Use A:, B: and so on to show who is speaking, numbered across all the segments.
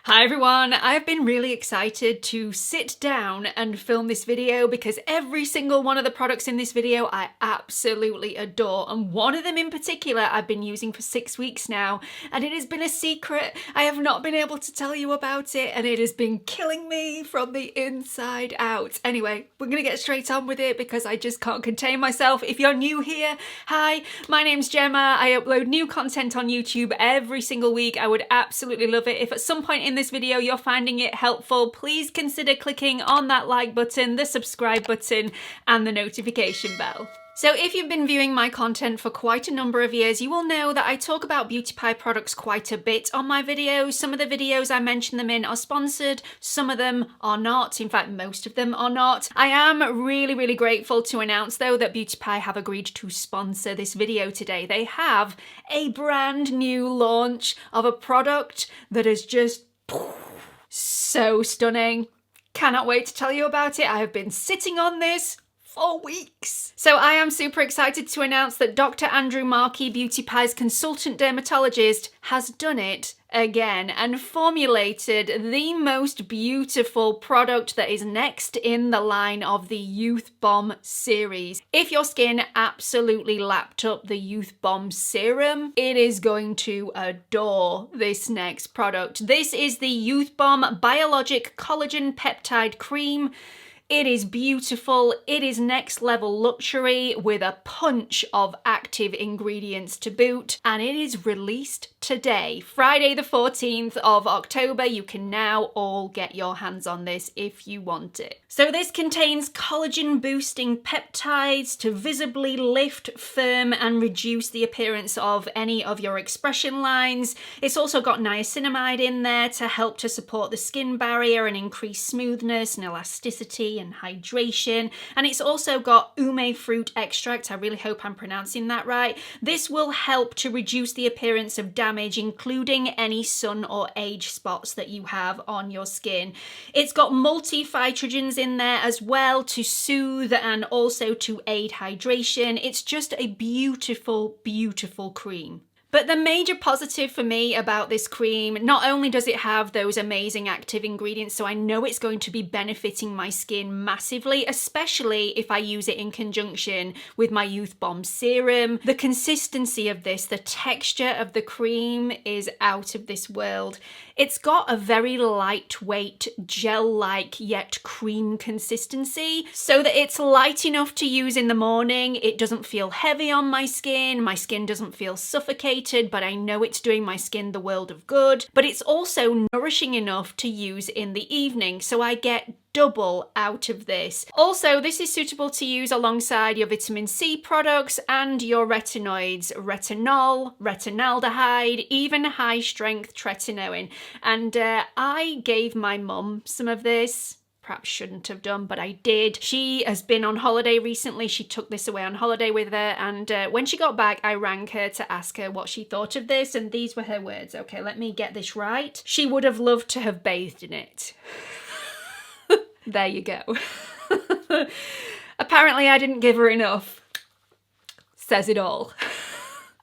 A: Hi everyone, I've been really excited to sit down and film this video because every single one of the products in this video I absolutely adore, and one of them in particular I've been using for 6 weeks now, and it has been a secret. I have not been able to tell you about it and it has been killing me from the inside out. Anyway, we're gonna get straight on with it because I just can't contain myself. If you're new here, hi, my name's Gemma. I upload new content on YouTube every single week. I would absolutely love it if at some point in this video you're finding it helpful. Please consider clicking on that like button, the subscribe button, and the notification bell. So if you've been viewing my content for quite a number of years, you will know that I talk about beauty pie products quite a bit on my videos. Some of the videos I mention them in are sponsored, some of them are not. In fact, most of them are not. I am really grateful to announce though that Beauty Pie have agreed to sponsor this video today. They have a brand new launch of a product that is just so stunning. Cannot wait to tell you about it. I have been sitting on this for weeks. So I am super excited to announce that Dr. Andrew Markey, Beauty Pie's consultant dermatologist, has done it again and formulated the most beautiful product that is next in the line of the Youth Bomb series. If your skin absolutely lapped up the Youth Bomb serum, it is going to adore this next product. This is the Youth Bomb Biologic Collagen Peptide Cream. It is beautiful, it is next level luxury with a punch of active ingredients to boot, and it is released today, Friday the 14th of October. You can now all get your hands on this if you want it. So this contains collagen boosting peptides to visibly lift, firm and reduce the appearance of any of your expression lines. It's also got niacinamide in there to help to support the skin barrier and increase smoothness and elasticity and hydration. And it's also got ume fruit extract. I really hope I'm pronouncing that right. This will help to reduce the appearance of damage, including any sun or age spots that you have on your skin. It's got multi-phytogens in there as well to soothe and also to aid hydration. It's just a beautiful cream. But the major positive for me about this cream, not only does it have those amazing active ingredients, so I know it's going to be benefiting my skin massively, especially if I use it in conjunction with my Youth Bomb serum. The consistency of this, the texture of the cream is out of this world. It's got a very lightweight, gel-like yet cream consistency, so that it's light enough to use in the morning. It doesn't feel heavy on my skin doesn't feel suffocated, but I know it's doing my skin the world of good. But it's also nourishing enough to use in the evening, so I get double out of this. Also, this is suitable to use alongside your vitamin C products and your retinoids, retinol, retinaldehyde, even high strength tretinoin. And I gave my mum some of this. Perhaps shouldn't have done, but I did. She has been on holiday recently. She took this away on holiday with her, and when she got back, I rang her to ask her what she thought of this, and these were her words. Okay, let me get this right. She would have loved to have bathed in it. There you go. Apparently I didn't give her enough. Says it all.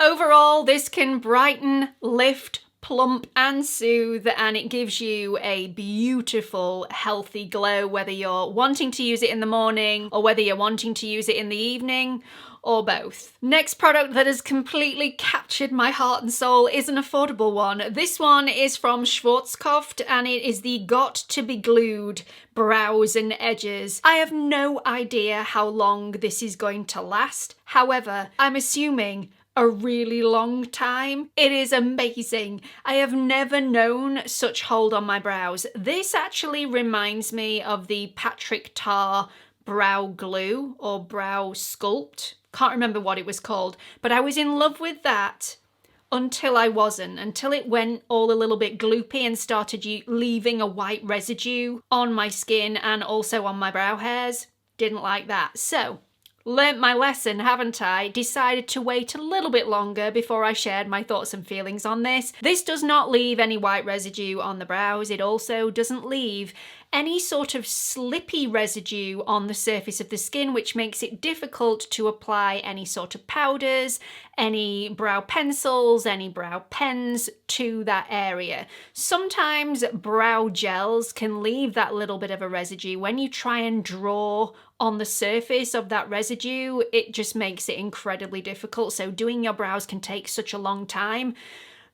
A: Overall, this can brighten, lift, plump and soothe, and it gives you a beautiful, healthy glow, whether you're wanting to use it in the morning or whether you're wanting to use it in the evening, or both. Next product that has completely captured my heart and soul is an affordable one. This one is from Schwarzkopf and it is the Got to Be Glued Brows and Edges. I have no idea how long this is going to last. However, I'm assuming a really long time. It is amazing. I have never known such hold on my brows. This actually reminds me of the Patrick Tar brow glue or brow sculpt. Can't remember what it was called, but I was in love with that until I wasn't, until it went all a little bit gloopy and started leaving a white residue on my skin and also on my brow hairs. Didn't like that. So learnt my lesson, haven't I? Decided to wait a little bit longer before I shared my thoughts and feelings on this. This does not leave any white residue on the brows. It also doesn't leave any sort of slippy residue on the surface of the skin, which makes it difficult to apply any sort of powders, any brow pencils, any brow pens to that area. Sometimes brow gels can leave that little bit of a residue. When you try and draw on the surface of that residue, it just makes it incredibly difficult. So doing your brows can take such a long time.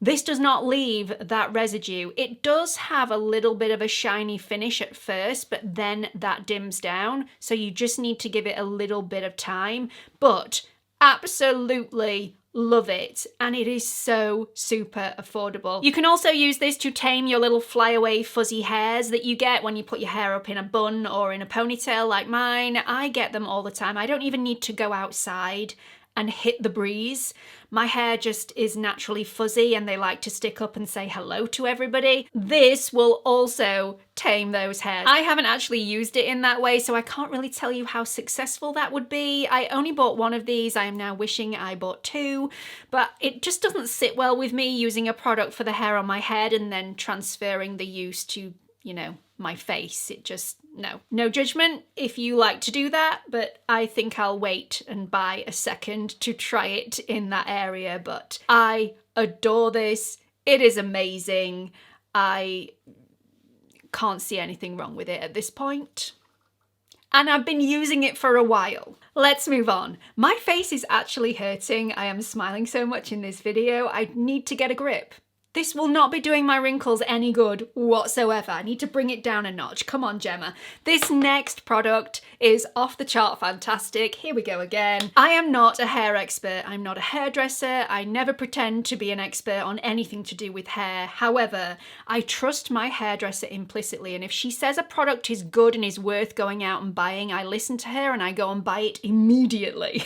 A: This does not leave that residue. It does have a little bit of a shiny finish at first, but then that dims down. So you just need to give it a little bit of time, but absolutely love it. And it is so super affordable. You can also use this to tame your little flyaway fuzzy hairs that you get when you put your hair up in a bun or in a ponytail like mine. I get them all the time. I don't even need to go outside and hit the breeze. My hair just is naturally fuzzy and they like to stick up and say hello to everybody. This will also tame those hairs. I haven't actually used it in that way, so I can't really tell you how successful that would be. I only bought one of these. I am now wishing I bought two, but it just doesn't sit well with me using a product for the hair on my head and then transferring the use to, you know, my face. It just, no judgment if you like to do that, but I think I'll wait and buy a second to try it in that area. But I adore this. It is amazing. I can't see anything wrong with it at this point. And I've been using it for a while. Let's move on. My face is actually hurting. I am smiling so much in this video. I need to get a grip. This will not be doing my wrinkles any good whatsoever. I need to bring it down a notch. Come on, Gemma. This next product is off the chart fantastic. Here we go again. I am not a hair expert. I'm not a hairdresser. I never pretend to be an expert on anything to do with hair. However, I trust my hairdresser implicitly, and if she says a product is good and is worth going out and buying, I listen to her and I go and buy it immediately.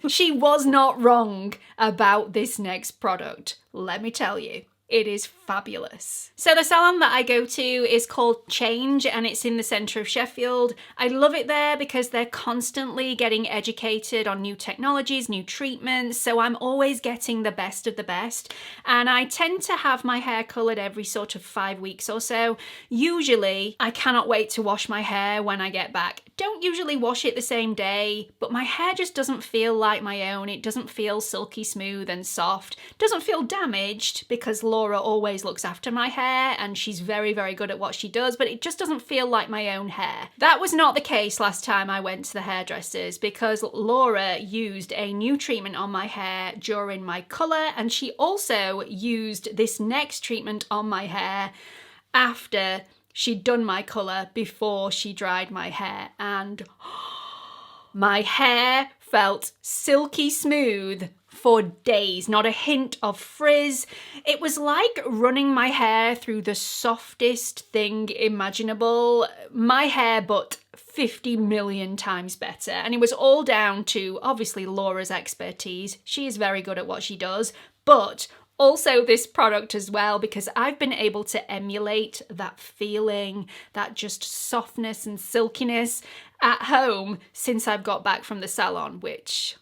A: She was not wrong about this next product, let me tell you. It is fabulous. So the salon that I go to is called Change and it's in the centre of Sheffield. I love it there because they're constantly getting educated on new technologies, new treatments, so I'm always getting the best of the best. And I tend to have my hair coloured every sort of 5 weeks or so. Usually, I cannot wait to wash my hair when I get back. Don't usually wash it the same day, but my hair just doesn't feel like my own. It doesn't feel silky smooth and soft. It doesn't feel damaged because Laura always looks after my hair and she's very, very good at what she does, but it just doesn't feel like my own hair. That was not the case last time I went to the hairdressers because Laura used a new treatment on my hair during my colour, and she also used this next treatment on my hair after she'd done my colour before she dried my hair, and my hair felt silky smooth for days, not a hint of frizz. It was like running my hair through the softest thing imaginable. My hair, but 50 million times better. And it was all down to, obviously, Laura's expertise. She is very good at what she does, but also this product as well, because I've been able to emulate that feeling, that just softness and silkiness at home since I've got back from the salon, which,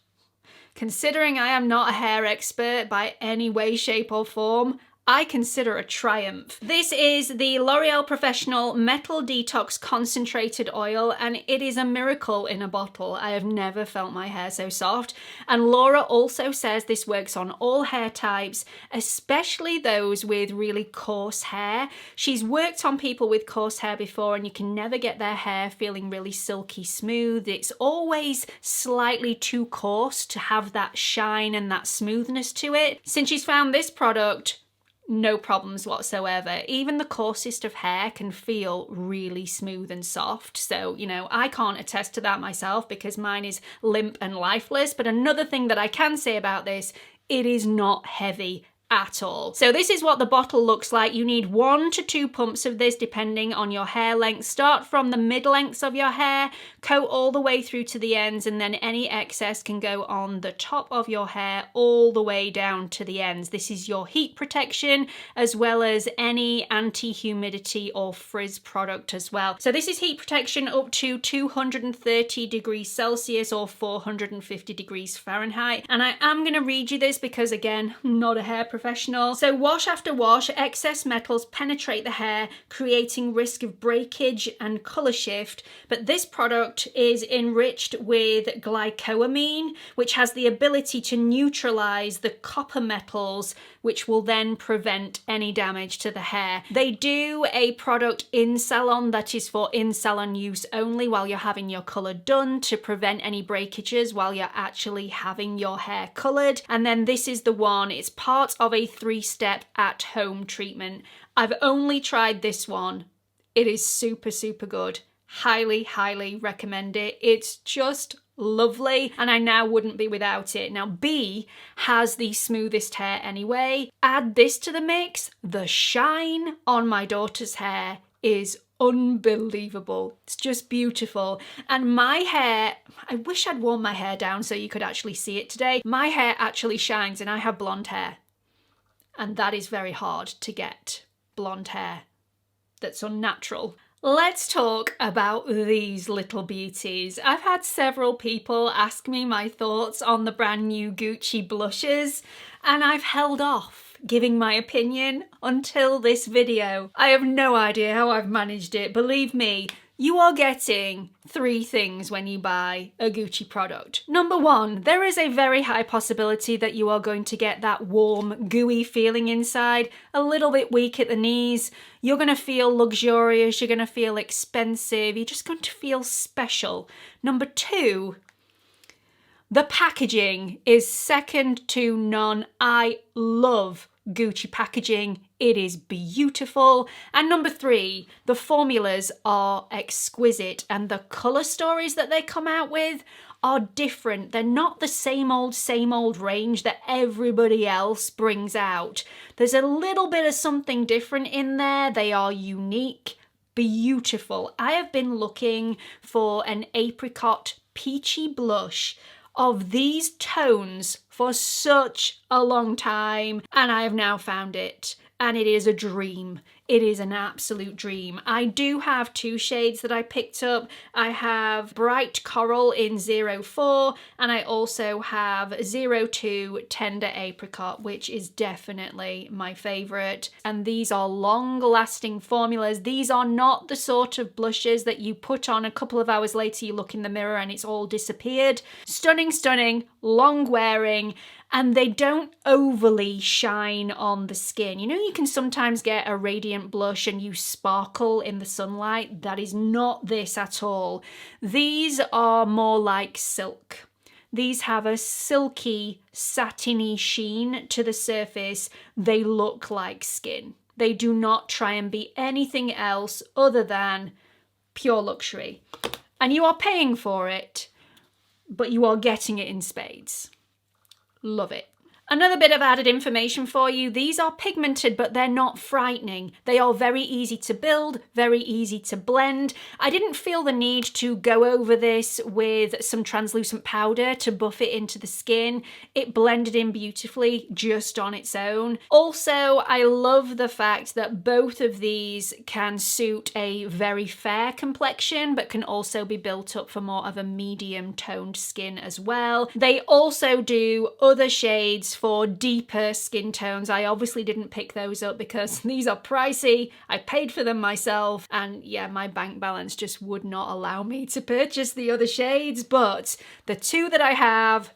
A: considering I am not a hair expert by any way, shape or form, I consider a triumph. This is the L'Oreal Professional Metal Detox Concentrated Oil, and it is a miracle in a bottle. I have never felt my hair so soft. And Laura also says this works on all hair types, especially those with really coarse hair. She's worked on people with coarse hair before, and you can never get their hair feeling really silky smooth. It's always slightly too coarse to have that shine and that smoothness to it. Since she's found this product, no problems whatsoever. Even the coarsest of hair can feel really smooth and soft. So, you know, I can't attest to that myself because mine is limp and lifeless. But another thing that I can say about this, it is not heavy at all. So this is what the bottle looks like. You need 1 to 2 pumps of this depending on your hair length. Start from the mid lengths of your hair, coat all the way through to the ends, and then any excess can go on the top of your hair all the way down to the ends. This is your heat protection as well as any anti-humidity or frizz product as well. So this is heat protection up to 230 degrees Celsius or 450 degrees Fahrenheit. And I am going to read you this because, again, I'm not a hair professional. So wash after wash, excess metals penetrate the hair, creating risk of breakage and color shift. But this product is enriched with glycoamine, which has the ability to neutralize the copper metals, which will then prevent any damage to the hair. They do a product in salon that is for in salon use only while you're having your color done to prevent any breakages while you're actually having your hair colored. And then this is the one, it's part of a 3-step at-home treatment. I've only tried this one. It is super, super good. Highly, highly recommend it. It's just lovely, and I now wouldn't be without it. Now, B has the smoothest hair anyway. Add this to the mix. The shine on my daughter's hair is unbelievable. It's just beautiful. And my hair, I wish I'd worn my hair down so you could actually see it today. My hair actually shines, and I have blonde hair. And that is very hard to get blonde hair that's unnatural. Let's talk about these little beauties. I've had several people ask me my thoughts on the brand new Gucci blushes, and I've held off giving my opinion until this video. I have no idea how I've managed it. Believe me, you are getting 3 things when you buy a Gucci product. Number 1, there is a very high possibility that you are going to get that warm, gooey feeling inside, a little bit weak at the knees. You're going to feel luxurious, you're going to feel expensive, you're just going to feel special. Number 2, the packaging is second to none. I love Gucci packaging. It is beautiful. And number 3, the formulas are exquisite, and the colour stories that they come out with are different. They're not the same old range that everybody else brings out. There's a little bit of something different in there. They are unique, beautiful. I have been looking for an apricot peachy blush of these tones for such a long time, and I have now found it, and it is a dream. It is an absolute dream. I do have 2 shades that I picked up. I have Bright Coral in 04, and I also have 02 Tender Apricot, which is definitely my favourite. And these are long-lasting formulas. These are not the sort of blushes that you put on a couple of hours later, you look in the mirror and it's all disappeared. Stunning, stunning, long-wearing, and they don't overly shine on the skin. You know, you can sometimes get a radiant blush and you sparkle in the sunlight. That is not this at all. These are more like silk. These have a silky, satiny sheen to the surface. They look like skin. They do not try and be anything else other than pure luxury. And you are paying for it, but you are getting it in spades. Love it. Another bit of added information for you, these are pigmented, but they're not frightening. They are very easy to build, very easy to blend. I didn't feel the need to go over this with some translucent powder to buff it into the skin. It blended in beautifully just on its own. Also, I love the fact that both of these can suit a very fair complexion, but can also be built up for more of a medium toned skin as well. They also do other shades for deeper skin tones. I obviously didn't pick those up because these are pricey. I paid for them myself, and yeah, my bank balance just would not allow me to purchase the other shades, but the 2 that I have,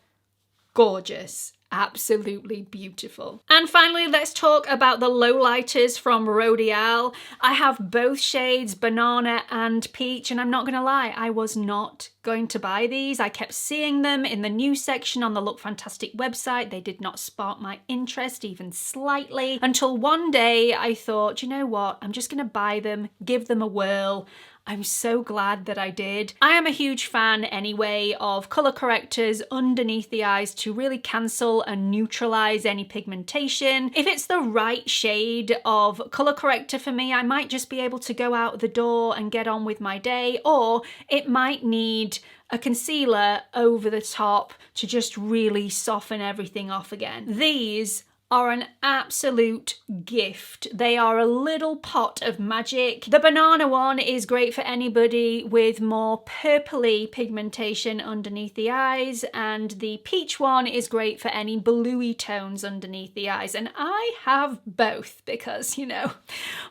A: gorgeous. Absolutely beautiful. And finally, let's talk about the lowlighters from Rhodial. I have both shades, banana and peach, and I'm not gonna lie, I was not going to buy these. I kept seeing them in the news section on the Look Fantastic website. They did not spark my interest even slightly until one day I thought, you know what, I'm just gonna buy them, give them a whirl. I'm so glad that I did. I am a huge fan anyway of colour correctors underneath the eyes to really cancel and neutralise any pigmentation. If it's the right shade of colour corrector for me, I might just be able to go out the door and get on with my day, or it might need a concealer over the top to just really soften everything off again. These are an absolute gift. They are a little pot of magic. The banana one is great for anybody with more purpley pigmentation underneath the eyes, and the peach one is great for any bluey tones underneath the eyes. And I have both because, you know,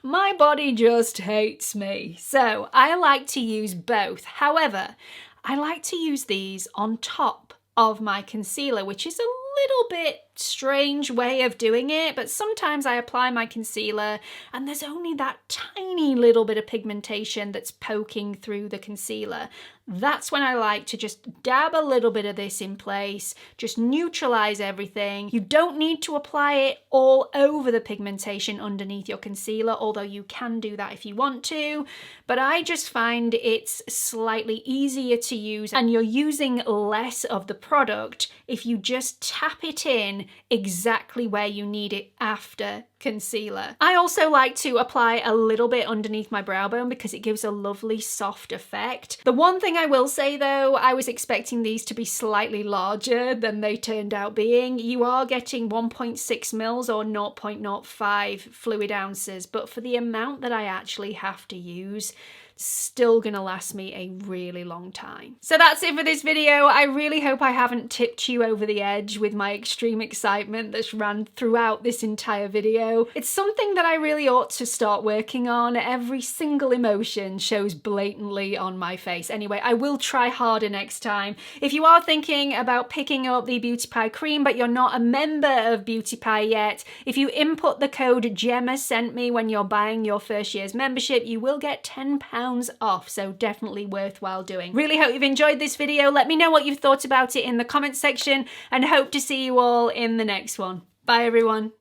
A: my body just hates me. So I like to use both. However, I like to use these on top of my concealer, which is a little bit strange way of doing it, but sometimes I apply my concealer and there's only that tiny little bit of pigmentation that's poking through the concealer. That's when I like to just dab a little bit of this in place, just neutralize everything. You don't need to apply it all over the pigmentation underneath your concealer, although you can do that if you want to, but I just find it's slightly easier to use and you're using less of the product if you just tap it in exactly where you need it after concealer. I also like to apply a little bit underneath my brow bone because it gives a lovely soft effect. The one thing I will say though, I was expecting these to be slightly larger than they turned out being. You are getting 1.6 mils or 0.05 fluid ounces, but for the amount that I actually have to use, still gonna last me a really long time. So that's it for this video. I really hope I haven't tipped you over the edge with my extreme excitement that's ran throughout this entire video. It's something that I really ought to start working on. Every single emotion shows blatantly on my face. Anyway, I will try harder next time. If you are thinking about picking up the Beauty Pie cream but you're not a member of Beauty Pie yet, if you input the code GEMMASS sent me when you're buying your first year's membership, you will get £10 off, so definitely worthwhile doing. Really hope you've enjoyed this video. Let me know what you've thought about it in the comments section and hope to see you all in the next one. Bye everyone.